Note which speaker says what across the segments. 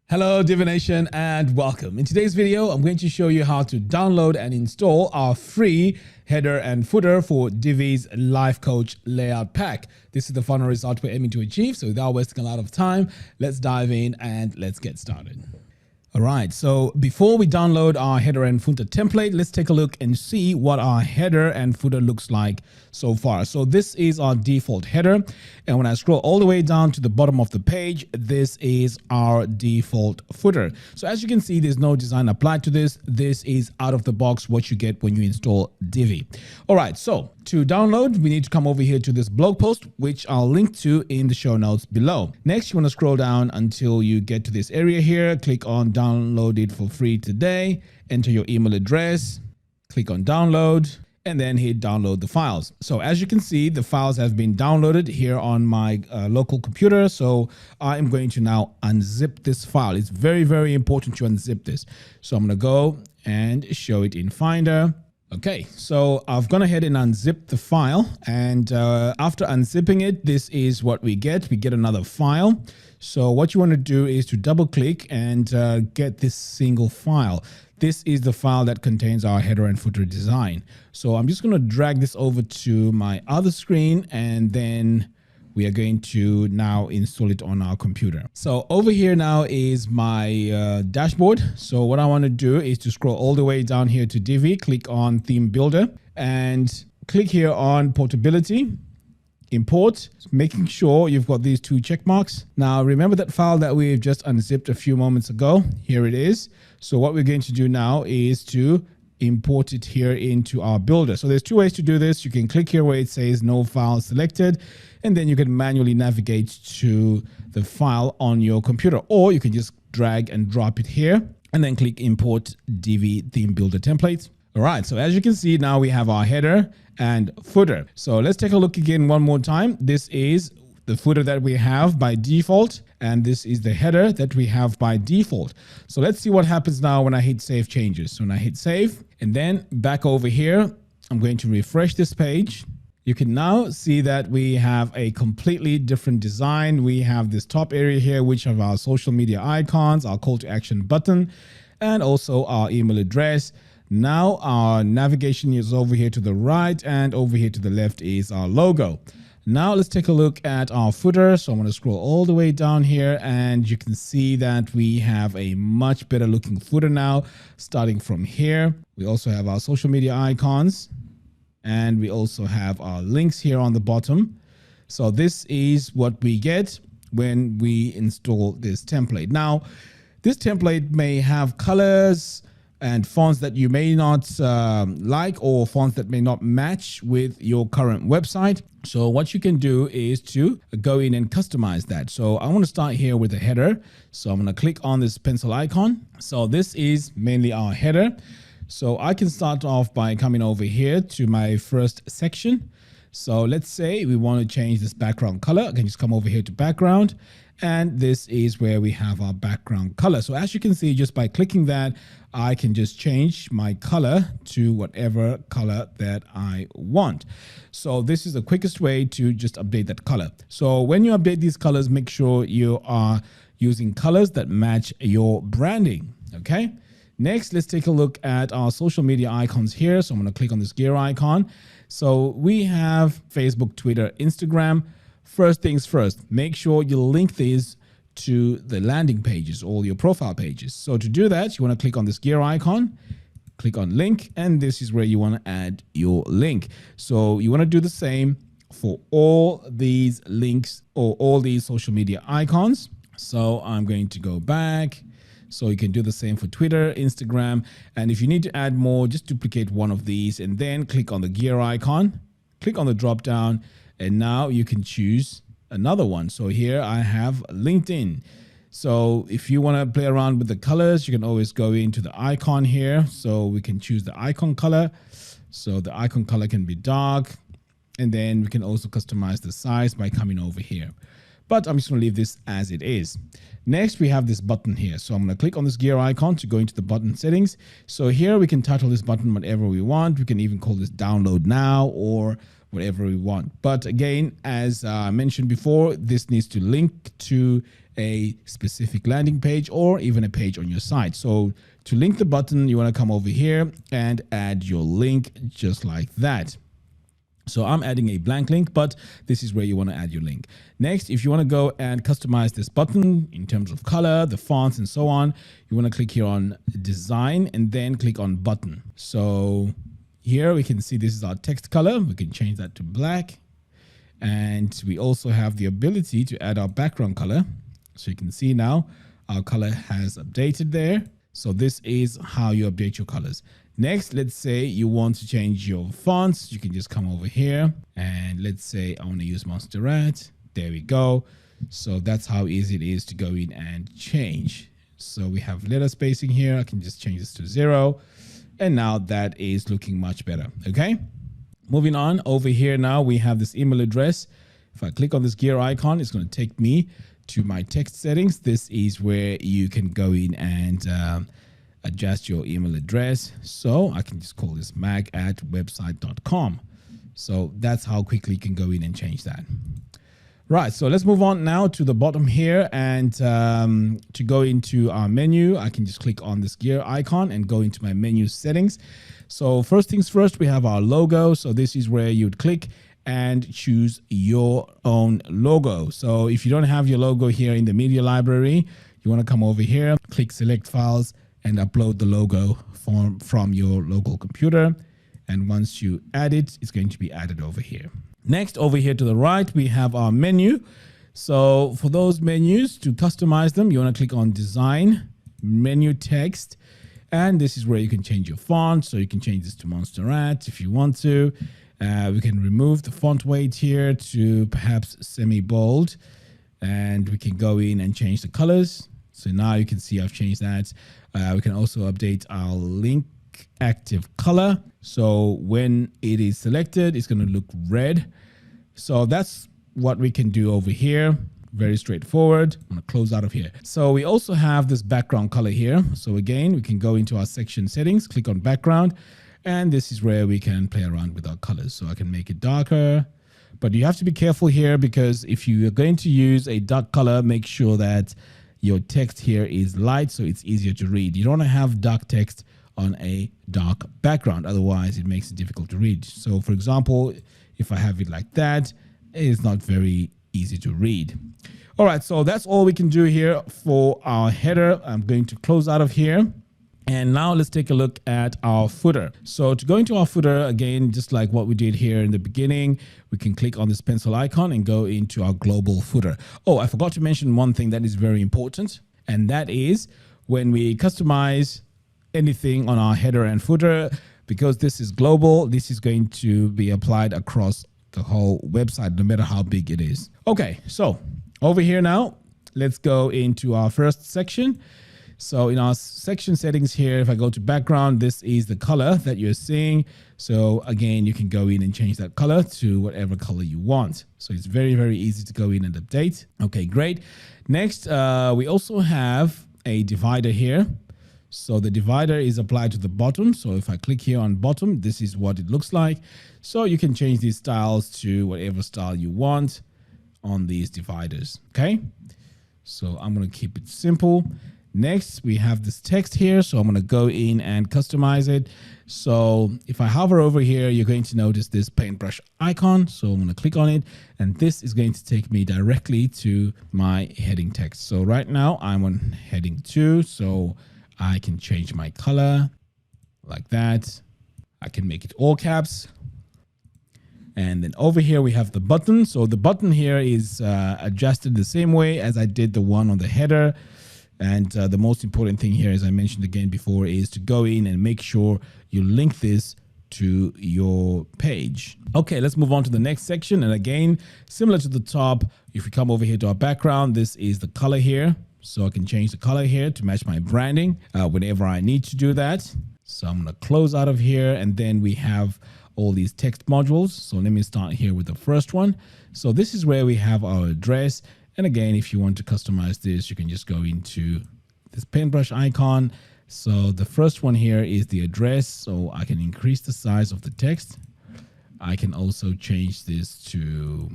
Speaker 1: Hello Divination and welcome. In today's video, I'm going to show you how to download and install our free header and footer for Divi's Life Coach Layout Pack. This is the final result we're aiming to achieve, so without wasting a lot of time, let's dive in and let's get started. All right, so before we download our header and footer template, let's take a look and see what our header and footer looks like so far. So this is our default header. And when I scroll all the way down to the bottom of the page, this is our default footer. So as you can see, there's no design applied to this. This is out of the box what you get when you install Divi. All right, so to download, we need to come over here to this blog post, which I'll link to in the show notes below. Next, you want to scroll down until you get to this area here. Click on download it for free today. Enter your email address, click on download, and then hit download the files. So as you can see, the files have been downloaded here on my local computer. So I'm going to now unzip this file. It's very, very important to unzip this. So I'm going to go and show it in Finder. Okay, so I've gone ahead and unzipped the file, and after unzipping it, this is what we get. We get another file. So what you want to do is to double click and get this single file. This is the file that contains our header and footer design. So I'm just going to drag this over to my other screen, and then we are going to now install it on our computer. So over here now is my dashboard. So what I want to do is to scroll all the way down here to Divi, click on Theme Builder, and click here on Portability, Import, making sure you've got these two check marks. Now remember that file that we've just unzipped a few moments ago. Here it is. So what we're going to do now is to import it here into our builder. So there's two ways to do this. You can click here where it says no file selected, and then you can manually navigate to the file on your computer, or you can just drag and drop it here and then click import Divi theme builder templates. All right, so as you can see, now we have our header and footer. So let's take a look again one more time. This is the footer that we have by default, and this is the header that we have by default. So let's see what happens now when I hit save changes. So when I hit save and then back over here, I'm going to refresh this page. You can now see that we have a completely different design. We have this top area here, which have our social media icons, our call to action button, and also our email address. Now our navigation is over here to the right, and over here to the left is our logo. Now let's take a look at our footer. So I'm going to scroll all the way down here, and you can see that we have a much better looking footer now, starting from here. We also have our social media icons, and we also have our links here on the bottom. So this is what we get when we install this template. Now, this template may have colors and fonts that you may not like, or fonts that may not match with your current website. So what you can do is to go in and customize that. So I want to start here with a header. So I'm going to click on this pencil icon. So this is mainly our header. So I can start off by coming over here to my first section. So let's say we want to change this background color. I can just come over here to background, and this is where we have our background color. So as you can see, just by clicking that, I can just change my color to whatever color that I want. So this is the quickest way to just update that color. So when you update these colors, make sure you are using colors that match your branding. Okay. Next, let's take a look at our social media icons here. So I'm going to click on this gear icon. So we have Facebook, Twitter, Instagram. First things first, make sure you link these to the landing pages, all your profile pages. So to do that, you want to click on this gear icon, click on link, and this is where you want to add your link. So you want to do the same for all these links or all these social media icons. So I'm going to go back. So you can do the same for Twitter, Instagram. And if you need to add more, just duplicate one of these and then click on the gear icon, click on the drop down, and now you can choose another one. So here I have LinkedIn. So if you want to play around with the colors, you can always go into the icon here. So we can choose the icon color. So the icon color can be dark, and then we can also customize the size by coming over here. But I'm just going to leave this as it is. Next, we have this button here. So I'm going to click on this gear icon to go into the button settings. So here we can title this button whatever we want. We can even call this download now, or whatever we want. But again, as I mentioned before, this needs to link to a specific landing page or even a page on your site. So to link the button, you want to come over here and add your link just like that. So I'm adding a blank link, but this is where you want to add your link. Next, if you want to go and customize this button in terms of color, the fonts and so on, you want to click here on design and then click on button. So here we can see this is our text color. We can change that to black. And we also have the ability to add our background color. So you can see now our color has updated there. So this is how you update your colors. Next, let's say you want to change your fonts. You can just come over here and let's say I want to use Montserrat. There we go. So that's how easy it is to go in and change. So we have letter spacing here. I can just change this to 0. And now that is looking much better. Okay. Moving on over here now, we have this email address. If I click on this gear icon, it's going to take me to my text settings. This is where you can go in and adjust your email address. So I can just call this mag@website.com. So that's how quickly you can go in and change that. Right, so let's move on now to the bottom here, and to go into our menu, I can just click on this gear icon and go into my menu settings. So first things first, we have our logo. So this is where you'd click and choose your own logo. So if you don't have your logo here in the media library, you want to come over here, click select files, and upload the logo from your local computer. And once you add it, it's going to be added over here. Next, over here to the right, we have our menu. So for those menus, to customize them, you want to click on design, menu text, and this is where you can change your font. So you can change this to Montserrat if you want to. We can remove the font weight here to perhaps semi-bold, and we can go in and change the colors. So now you can see I've changed that. We can also update our link active color. So when it is selected, it's going to look red. So that's what we can do over here. Very straightforward. I'm going to close out of here. So we also have this background color here. So again, we can go into our section settings, click on background, and this is where we can play around with our colors. So I can make it darker, but you have to be careful here, because if you are going to use a dark color, make sure that your text here is light so it's easier to read. You don't want to have dark text on a dark background, otherwise it makes it difficult to read. So for example, if I have it like that, it's not very easy to read. All right, so that's all we can do here for our header. I'm going to close out of here. And now let's take a look at our footer. So to go into our footer, again, just like what we did here in the beginning, we can click on this pencil icon and go into our global footer. Oh, I forgot to mention one thing that is very important, and that is when we customize anything on our header and footer, because this is global, this is going to be applied across the whole website, no matter how big it is. Okay, so over here now, let's go into our first section. So in our section settings here, if I go to background, this is the color that you're seeing. So again, you can go in and change that color to whatever color you want. So it's very, very easy to go in and update. Okay, great. Next, we also have a divider here. So the divider is applied to the bottom. So if I click here on bottom, this is what it looks like. So you can change these styles to whatever style you want on these dividers. Okay, so I'm going to keep it simple. Next, we have this text here. So I'm going to go in and customize it. So if I hover over here, you're going to notice this paintbrush icon. So I'm going to click on it, and this is going to take me directly to my heading text. So right now I'm on heading 2. So I can change my color like that. I can make it all caps. And then over here we have the button. So the button here is adjusted the same way as I did the one on the header. And the most important thing here, as I mentioned again before, is to go in and make sure you link this to your page. Okay, let's move on to the next section. And again, similar to the top, if we come over here to our background, this is the color here. So I can change the color here to match my branding whenever I need to do that. So I'm going to close out of here, and then we have all these text modules. So let me start here with the first one. So this is where we have our address. And again, if you want to customize this, you can just go into this paintbrush icon. So the first one here is the address. So I can increase the size of the text I can also change this to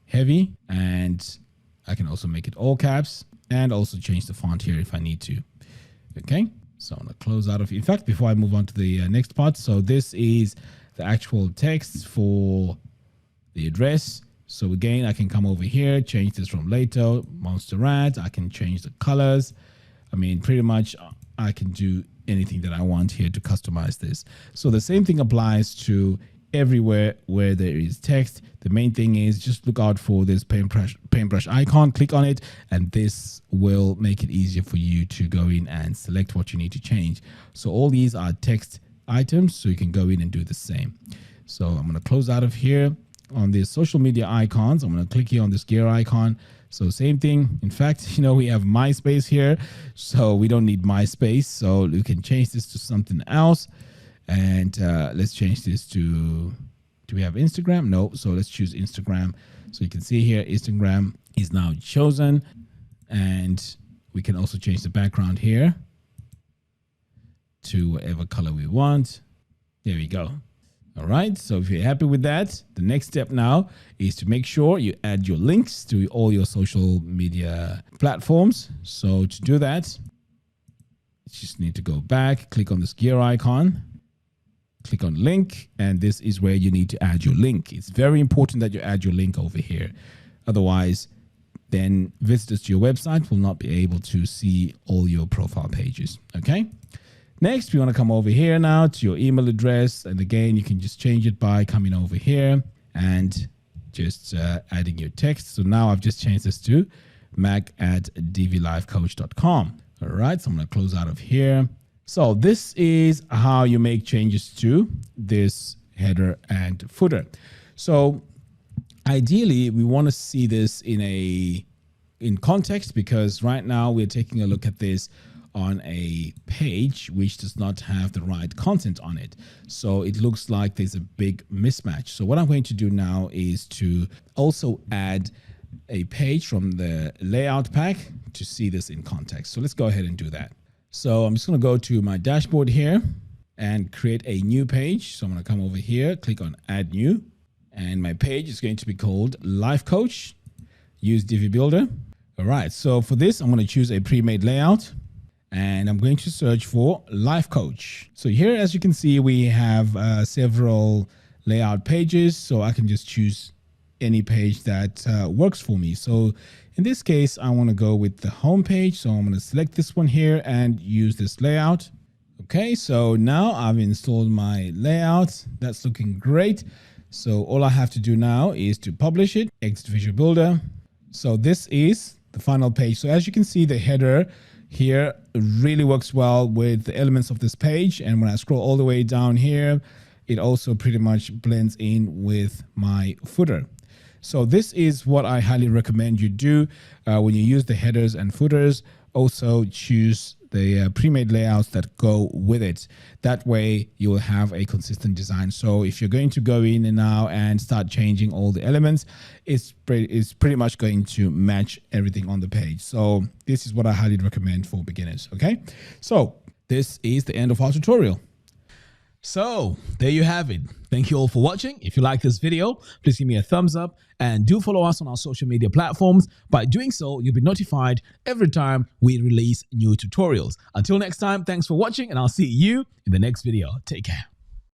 Speaker 1: heavy, and I can also make it all caps and also change the font here if I need to. Okay, so I'm going to close out of, in fact, before I move on to the next part. So this is the actual text for the address. So again, I can come over here, change this from Lato, Montserrat. I can change the colors. I mean, pretty much I can do anything that I want here to customize this. So the same thing applies to everywhere where there is text. The main thing is just look out for this paintbrush icon, click on it, and this will make it easier for you to go in and select what you need to change. So all these are text items, so you can go in and do the same. So I'm going to close out of here. On the social media icons, I'm going to click here on this gear icon. So same thing. In fact, we have MySpace here, so we don't need MySpace. So we can change this to something else. And let's change this to, do we have Instagram? No, so let's choose Instagram. So you can see here, Instagram is now chosen. And we can also change the background here to whatever color we want. There we go. All right, so if you're happy with that, the next step now is to make sure you add your links to all your social media platforms. So to do that, you just need to go back, click on this gear icon, click on link, and this is where you need to add your link. It's very important that you add your link over here. Otherwise, then visitors to your website will not be able to see all your profile pages, okay? Next, we want to come over here now to your email address. And again, you can just change it by coming over here and just adding your text. So now I've just changed this to mac@divilifecoach.com. All right, so I'm going to close out of here. So this is how you make changes to this header and footer. So ideally, we want to see this in context, because right now we're taking a look at this on a page which does not have the right content on it. So it looks like there's a big mismatch. So what I'm going to do now is to also add a page from the layout pack to see this in context. So let's go ahead and do that. So I'm just going to go to my dashboard here and create a new page. So I'm going to come over here, click on add new, and my page is going to be called Life Coach. Use Divi Builder. All right, so for this, I'm going to choose a pre-made layout. And I'm going to search for Life Coach. So here, as you can see, we have several layout pages. So I can just choose any page that works for me. So in this case, I want to go with the home page. So I'm going to select this one here and use this layout. Okay, so now I've installed my layout. That's looking great. So all I have to do now is to publish it, exit Visual Builder. So this is the final page. So as you can see, the header here really works well with the elements of this page. And when I scroll all the way down here, it also pretty much blends in with my footer. So this is what I highly recommend you do when you use the headers and footers. Also choose the pre-made layouts that go with it. That way you will have a consistent design. So if you're going to go in and now and start changing all the elements, it's pretty much going to match everything on the page. So this is what I highly recommend for beginners. Okay, so this is the end of our tutorial. So there you have it. Thank you all for watching. If you like this video, please give me a thumbs up and do follow us on our social media platforms. By doing so, you'll be notified every time we release new tutorials. Until next time, thanks for watching, and I'll see you in the next video. Take care.